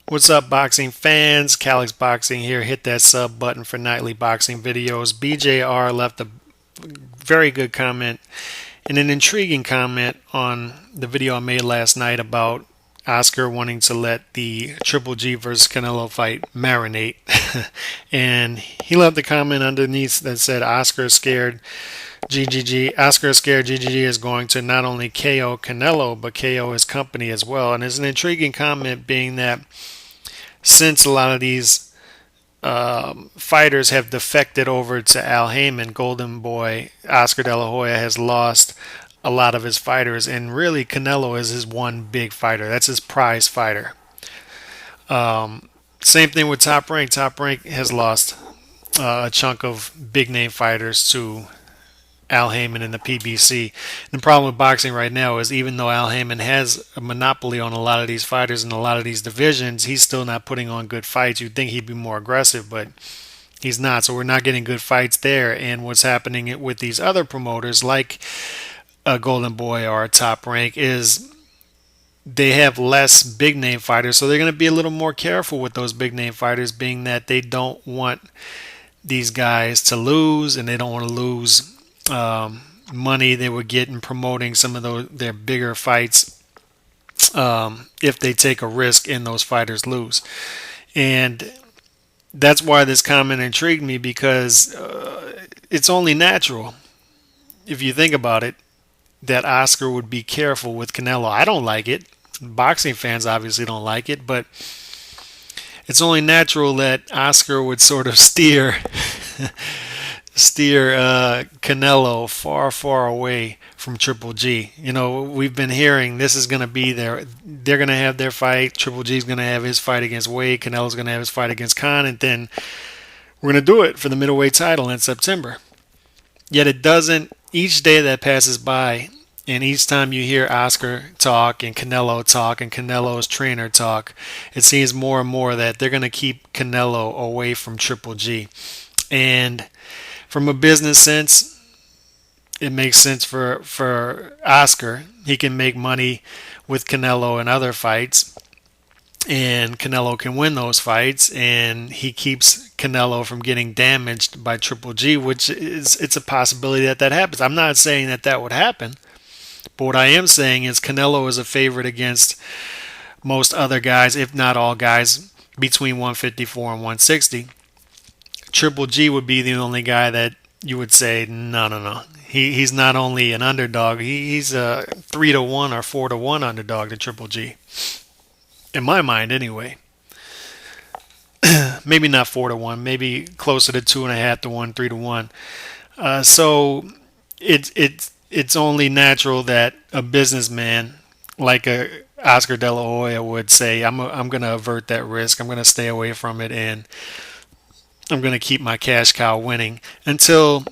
What's up, boxing fans? Calix Boxing here. Hit that sub button for nightly boxing videos. BJR left a very good comment and an intriguing comment on the video I made last night about Oscar wanting to let the Triple G versus Canelo fight marinate. And he left a comment underneath that said Oscar is scared Oscar is scared GGG is going to not only KO Canelo but KO his company as well. And there's an intriguing comment being that since a lot of these fighters have defected over to Al Heyman, Golden Boy, Oscar De La Hoya has lost a lot of his fighters, and really Canelo is his one big fighter. That's his prize fighter. Same thing with Top Rank. Top Rank has lost a chunk of big name fighters to Al Heyman and the PBC. And the problem with boxing right now is even though Al Heyman has a monopoly on a lot of these fighters and a lot of these divisions, he's still not putting on good fights. You'd think he'd be more aggressive, but he's not. So we're not getting good fights there. And what's happening with these other promoters like a Golden Boy or a Top Rank is they have less big name fighters. So they're going to be a little more careful with those big name fighters, being that they don't want these guys to lose and they don't want to lose money they would get in promoting some of their bigger fights if they take a risk and those fighters lose. And that's why this comment intrigued me, because it's only natural, if you think about it, that Oscar would be careful with Canelo. I don't like it. Boxing fans obviously don't like it, but it's only natural that Oscar would sort of steer Canelo far, far away from Triple G. You know, we've been hearing this is going to be they're going to have their fight. Triple G's going to have his fight against Wade. Canelo's going to have his fight against Khan, and then we're going to do it for the middleweight title in September. Yet it doesn't. Each day that passes by, and each time you hear Oscar talk and Canelo's trainer talk, it seems more and more that they're going to keep Canelo away from Triple G. And from a business sense, it makes sense for Oscar. He can make money with Canelo in other fights, and Canelo can win those fights, and he keeps Canelo from getting damaged by Triple G, which it's a possibility that happens. I'm not saying that would happen, but what I am saying is Canelo is a favorite against most other guys, if not all guys, between 154 and 160. Triple G would be the only guy that you would say, no. He's not only an underdog, he's a 3-1 or 4-1 underdog to Triple G. In my mind, anyway. Maybe not 4-1, maybe closer to 2.5-1, 3-1. So it's only natural that a businessman like a Oscar De La Hoya would say, I'm going to avert that risk. I'm going to stay away from it, and I'm going to keep my cash cow winning until,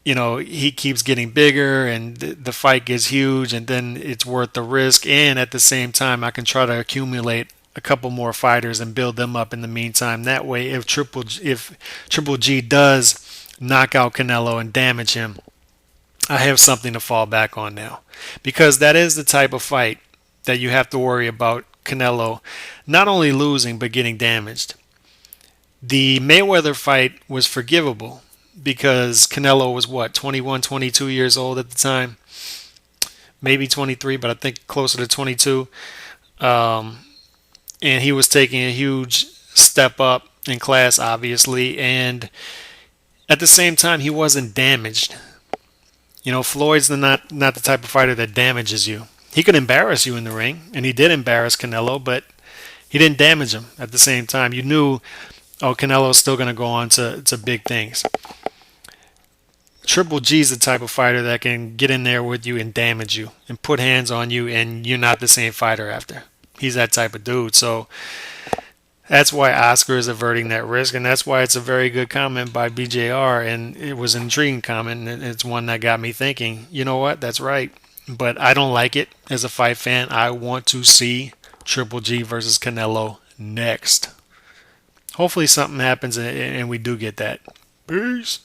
he keeps getting bigger and the fight gets huge, and then it's worth the risk. And at the same time, I can try to accumulate a couple more fighters and build them up in the meantime. That way, if Triple G does knock out Canelo and damage him, I have something to fall back on now. Because that is the type of fight that you have to worry about Canelo not only losing but getting damaged. The Mayweather fight was forgivable because Canelo was 21, 22 years old at the time. Maybe 23, but I think closer to 22. And he was taking a huge step up in class, obviously. And at the same time, he wasn't damaged. Floyd's not the type of fighter that damages you. He could embarrass you in the ring, and he did embarrass Canelo, but he didn't damage him at the same time. You knew, Canelo's still going to go on to big things. Triple G's the type of fighter that can get in there with you and damage you and put hands on you, and you're not the same fighter after. He's that type of dude. So that's why Oscar is averting that risk, and that's why it's a very good comment by BJR, and it was an intriguing comment, and it's one that got me thinking, you know what, that's right. But I don't like it as a fight fan. I want to see Triple G versus Canelo next. Hopefully something happens and we do get that. Peace.